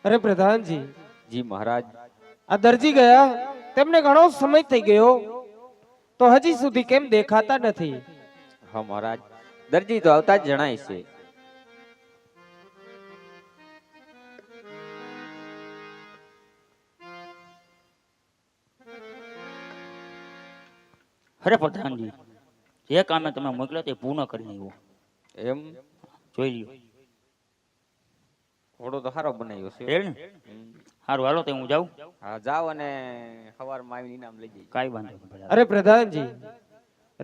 અરે પ્રધાનજી, જી મહારાજ. આ દરજી ગયા તેમને ઘણો સમય થઈ ગયો તો હજી સુધી કેમ દેખાતા નથી? હા મહારાજ, દરજી તો આવતા જ જણાય છે. અરે પ્રધાનજી, જે કામે તમે મોકલ્યો તે પૂર્ણ કરી આવ્યો. એમ જોઈ લ્યો. ઘોડો તો સારો બનાવ્યો છે. રેડ ને? સારું, હાલો તો હું જાઉં. હા જાઓ અને સવારમાં આવીને ઇનામ લઈ જઈએ. કાંઈ વાંધો નહીં. અરે પ્રધાનજી,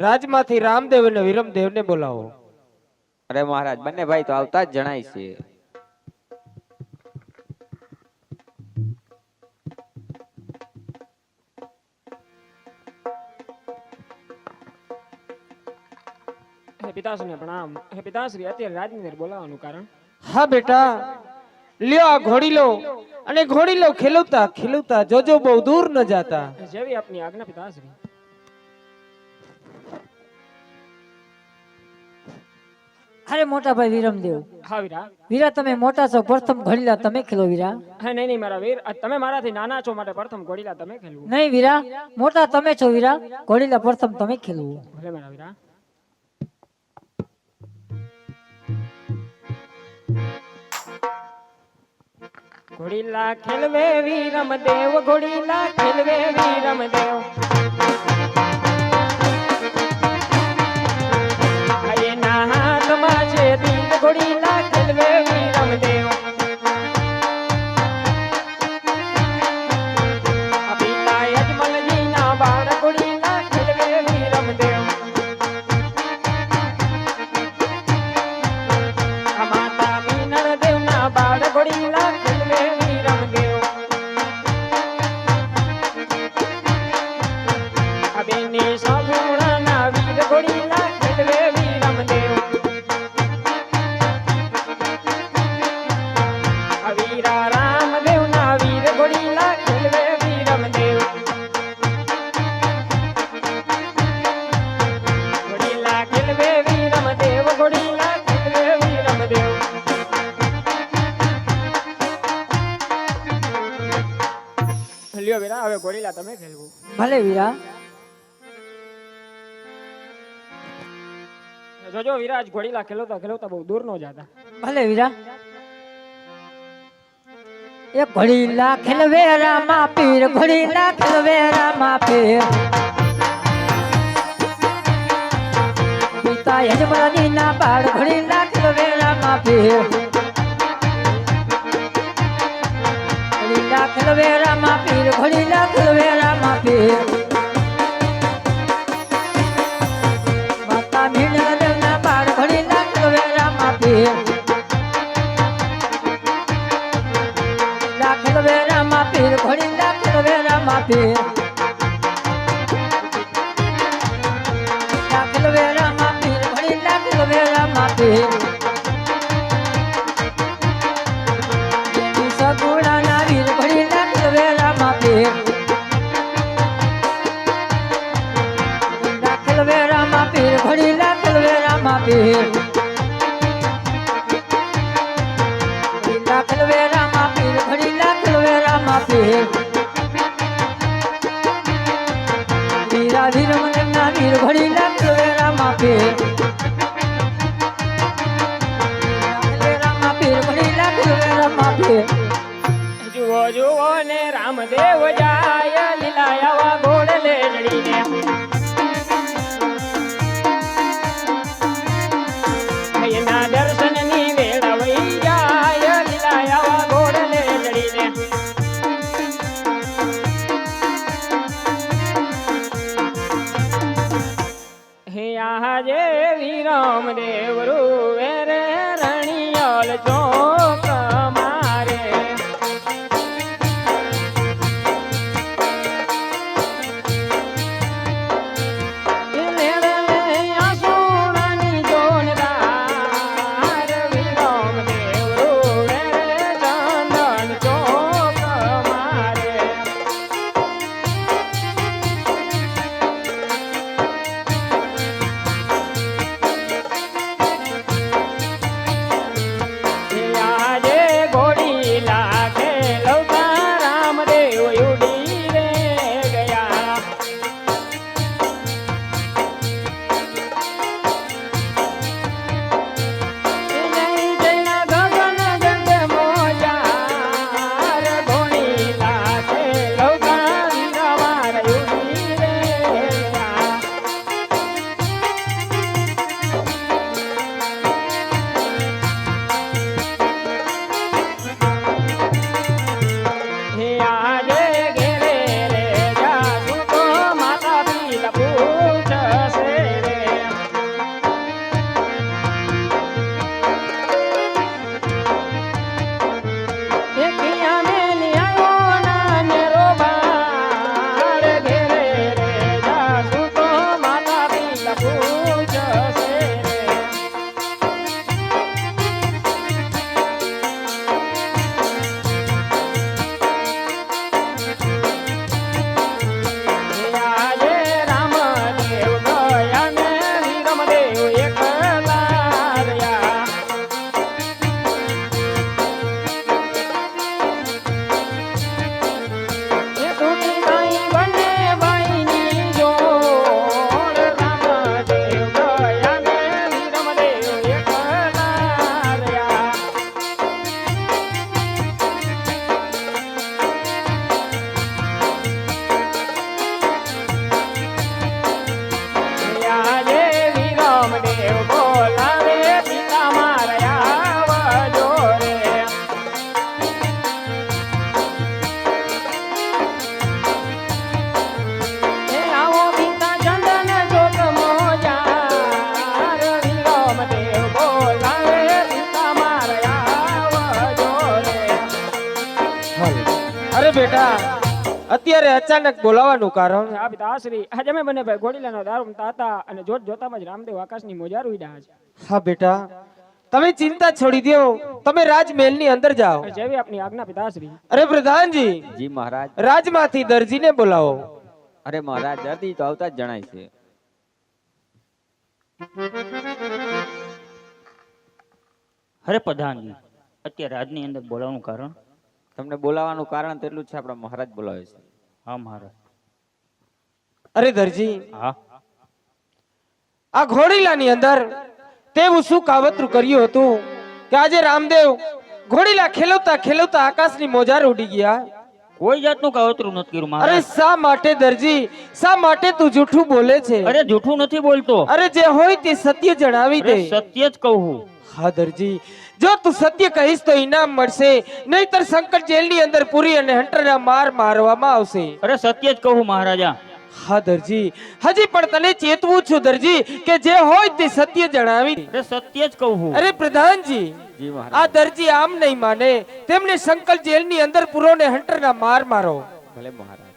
રાજમાંથી રામદેવ અને વિરમદેવને બોલાવો. અરે મહારાજ, બંને ભાઈ તો આવતા જ જણાય છે. હે પિતાશ્રીને પ્રણામ. હે પિતાશ્રી, અત્યારે રાજની બોલાવવાનું કારણ? હા બેટા, લ્યો આ ઘોડી લો અને ઘોડી લો ખેલવતા ખેલવતા જોજો બહુ દૂર ન જાતા. જેવી આપની આજ્ઞા પિતાશ્રી. અરે મોટા ભાઈ વિરમદેવ, હા વીરા. વીરા તમે મોટા છો, પ્રથમ ઘડીલા તમે ખેલો વીરા. હા નહીં નહીં મારા વીર, તમે મારાથી નાના છો માટે પ્રથમ ઘોડીલા તમે ખેલવું. નહીં વીરા, મોટા તમે છો વીરા, ઘડીલા પ્રથમ તમે ખેલવું. ભલે મારા વીરા. ઘોડીલા ખેલવે વીરમ દેવ, ઘોડીલા ખેલવે વીરમ દેવ. એના હાથમાં છે તીર, ઘોડીલા ખેલવે વીરમ દેવ. આ પિતા યજમલજીના બાળ, ઘોડીલા ખેલવે વીરમ દેવ. આ માતા મીનળ દેવના બાળ, ઘોડીલા ખેલવે વીરમ દેવ. આ બેની સગુણાના વીર, ઘોડીલા ખેલવે વીરમ દેવ. આ વીરા રામદેવના વીર, ઘોડીલા ખેલવે વીરમ દેવ. ઘોડીલા ખેલવે વીરમ દેવ, ઘોડીલા ખેલવે વીરમ દેવ. લ્યો વીરા, હવે ઘોડીલા તમે ખેલવું. ભલે વીરા. જોજો વિરાજ, ઘોડીલા ખેલવતા ખેલવતા બહુ દૂર નો જાતા. ભલે વીરા. એ ઘડીલા ખેલવે રામા પીર, ઘડીલા ખેલવે રામા પીર. પિતા યજમાની ના બાળ, ઘડીલા ખેલવે રામા પીર. ઘડીલા ખેલવે રામા પીર, ઘડીલા ખેલવે રામા પીર. માતા મીણળ દેવના બાળ, ઘડીલા ખેલવે રામા પીર. લાખલ વેરા માં પીર, ઘોડી લાખલ વેરા માં પીર. લાખલ વેરા માં પીર, ઘોડી લાખલ વેરા માં પીર. સગુણાના વીર, ઘોડી લાખલ વેરા માં પીર. લાખલ વેરા માં પીર, ઘોડી લાખલ વેરા માં પીર. લાખલ વેરા માં પીર, ઘડી લાખલ વેરા માં પીર. વીરા વીરમ દેવના વીર, ઘડી લાખલ વેરા માં પીર. લાખલ વેરા માં પીર, ઘડી લાખલ વેરા માં પીર. જુઓ જુઓ ને રામદેવ જાય, લીલા આવા ઘોડલે ચડીને. એના દર્શનની વેળ વઈ જાય, લીલા આવા ઘોડલે ચડીને. હે આજે વિરમ દેવ રૂવે રે રણિયલ ચોક મારે. બેટા અત્યારે અચાનક બોલાવાનું કારણ હા પિતાશ્રી આજે અમે બંને ભાઈ ઘોડીલાનો દારૂ રમતા હતા અને જોત જોતામાં જ રામદેવ આકાશની મોજાર ઉડ્યા છે. હા બેટા તમે ચિંતા છોડી દો, તમે રાજમહેલની અંદર જાઓ. જેવી આપની આજ્ઞા પિતાશ્રી. અરે પ્રધાનજી, જી મહારાજ. રાજમાંથી દરજીને બોલાવો. અરે મહારાજ, દર્દી તો આવતા જ જણાય છે. અરે પ્રધાનજી, અત્યારે રાજની અંદર બોલાવવાનું કારણ? તમને બોલાવાનું કારણ તો એટલું જ છે, આપણા મહારાજ બોલાવે છે. હા મહારાજ. અરે દરજી, હા આ ઘોડીલાની અંદર તેવું શું કાવતરું કર્યું હતું કે આજે રામદેવ ઘોડીલા ખેલવતા ખેલવતા આકાશની મોજાર ઉડી ગયા? કોઈ જાતનું કાવતરું નથી કર્યું અરે મહારાજ. શા માટે દરજી, શા માટે તું જૂઠું બોલે છે? અરે જૂઠું નથી બોલતો. અરે જે હોય તે સત્ય જણાવી અરે દે. સત્ય જ કહું છું. હા દરજી, જો તું સત્ય કહીશ તો ઇનામ મળશે, નહીતર શંકર જેલની અંદર પૂરી અને હંટરના માર મારવામાં આવશે. અરે સત્ય જ કહું મહારાજા. હા દરજી, હજી પણ તને ચેતવું છું દરજી કે જે હોય તે સત્ય જણાવી. અરે સત્ય જ કહું છું. અરે પ્રધાનજી, જી મહારાજ. આ દરજી આમ નહીં માને, તેમને શંકર જેલની અંદર પૂરો ને હંટરના માર મારો. ભલે મહારાજ.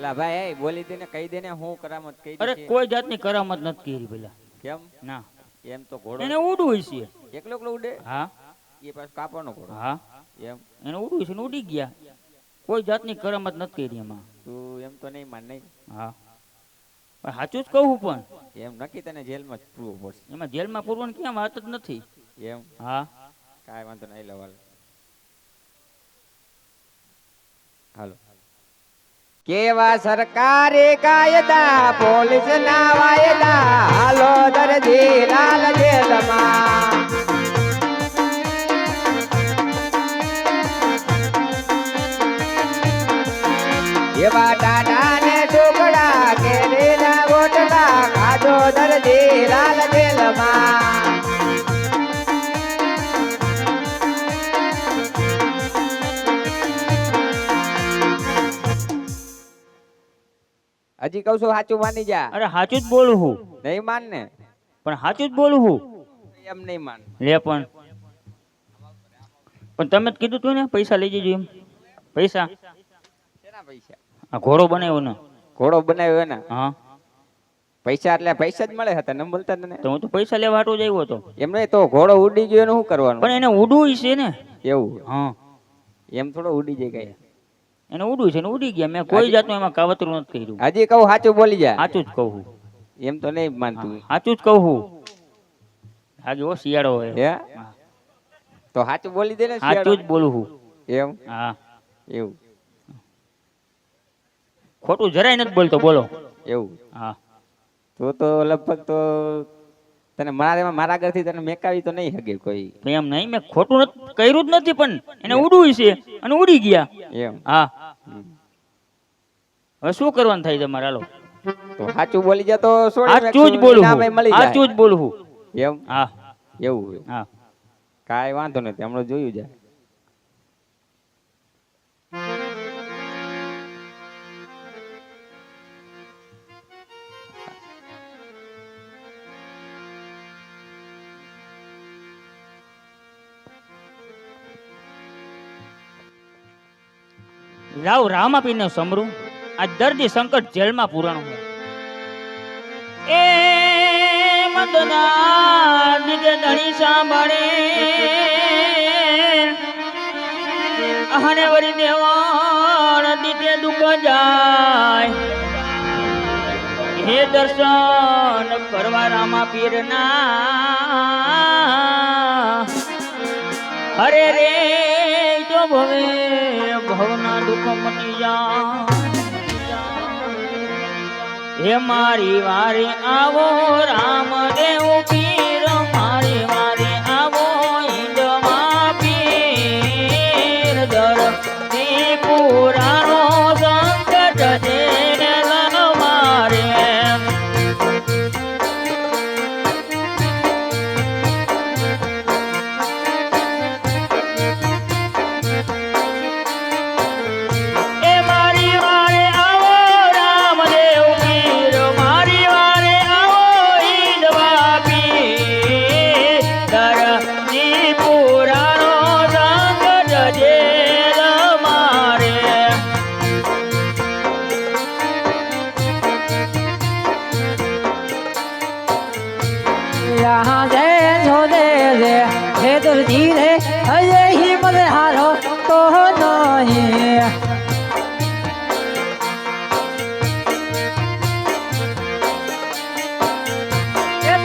લા ભાઈ, બોલી દે ને, કહી દે ને, હું કરામત કહી અરે દે. કોઈ જાતની કરામત નથી કરી પેલા. કેમ? ના, એમ તો ઘોડો એને ઉડવું છે. એકલો એકલો ઉડે, હા એ પાછો કાપવાનો ઘોડો. હા, એમ એને ઉડવું છે ને ઉડી ગયા. કોઈ જાતની કરામત નથી કરી એમાં. તું એમ તો નહીં માન નહીં. હા પણ સાચું જ કહું પણ એમ નક્કી તને જેલમાં જ પૂરવું પડશે. એમાં જેલમાં પૂરવાની ક્યાં વાત જ નથી. એમ હા કાંઈ વાંધો નહીં, લવાલ. હાલો. કેવા સરકારે કાયદા, પોલીસ ના વાયદા, હાલો દરજી લાલ જેલમાં. એવા ટાટા ને ટુકડા, કેરી ના ગોટલા, ખાધો દરજી લાલ જેલમાં. હજી કહું છું, સાચું માની જા. અરે સાચું જ બોલું છું. નહીં માન ને, પણ સાચું જ બોલું છું. એમ નહીં માન. લે પણ તમે જ કીધું તું ને પૈસા લઈ જજો એમ. પૈસા શેના પૈસા? આ ઘોડો બનાવ્યો ને. ઘોડો બનાવ્યો ને? હા પૈસા એટલે પૈસા જ મળે હતા, ન મળતા તને? તો હું તો પૈસા લેવા હાટો જ આવ્યો હતો. એમ નહીં તો ઘોડો ઉડી ગયો એનું શું કરવાનું? પણ એને ઉડવું છે ને. એવું હા એમ થોડો ઉડી જાય કઈ. એને ઉડવું છે ને ઉડી ગયા. મેં કોઈ જાતનું એમાં કાવતરું નથી કર્યું. હજી કહું, સાચું બોલી જા. સાચું જ કહું છું. એમ તો નહીં માનતું. સાચું જ કહું છું. આજે ઓ શિયાળો હોય. હે તો સાચું બોલી દે ને. સાચું જ બોલું છું. એમ હા એવું ખોટું જરાય નથી બોલતો. બોલો. એવું હા તો લગભગ તો તને મારા આગળથી તને મેકાવી તો નહીં હગે કોઈ. એમ નહીં, મેં ખોટું કર્યું જ નથી. પણ એને ઉડવું છે અને ઉડી ગયા. એમ હા હવે શું કરવાનું થાય તમારે? હાલો તો સાચું બોલી જા તો સાચું જ બોલું છું. સાચું જ બોલું છું. એમ હા એવું હોય. હા કાંઈ વાંધો નથી, હમણાં જોયું જાય. લાવ રામ આપીને સમરું. આ દર્દી સંકટ જેલમાં પુરાણું છે. એ મદના દીજે ધણી સાંભળે આને વરી દેવાણ દીજે દુઃખ જાય. હે દર્શન કરવા રામા પીરના હરે રે તો ભવે ભવના દુઃખ મટી જા. હે મારી વારે આવો રામદેવ પીર, મારી વારે આવો ઈંડમાં પીર. દર્દી પુરાણો સંકટ જેલ મારે. એ મારી વારે આવો રામદેવ પીર, મારી વારે આવો ઈંડવા પીર. દરજી રે હજે હિંમત હારો તો નહીં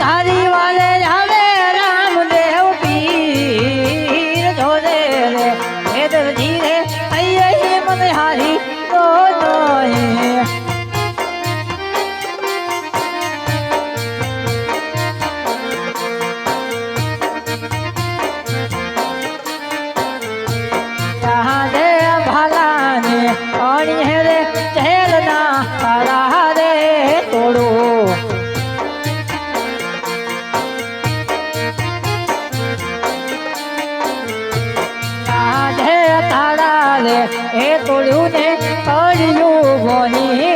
તારી વાલે આવે રામદેવ પીર જોડે રે હે દરજી રે હજે હિંમત હારી તો નહીં દે ભલાને પાણી હેરે ચહેરના તારા રે તોડો તારા રે એ તોડ્યું ને પડ્યું બોની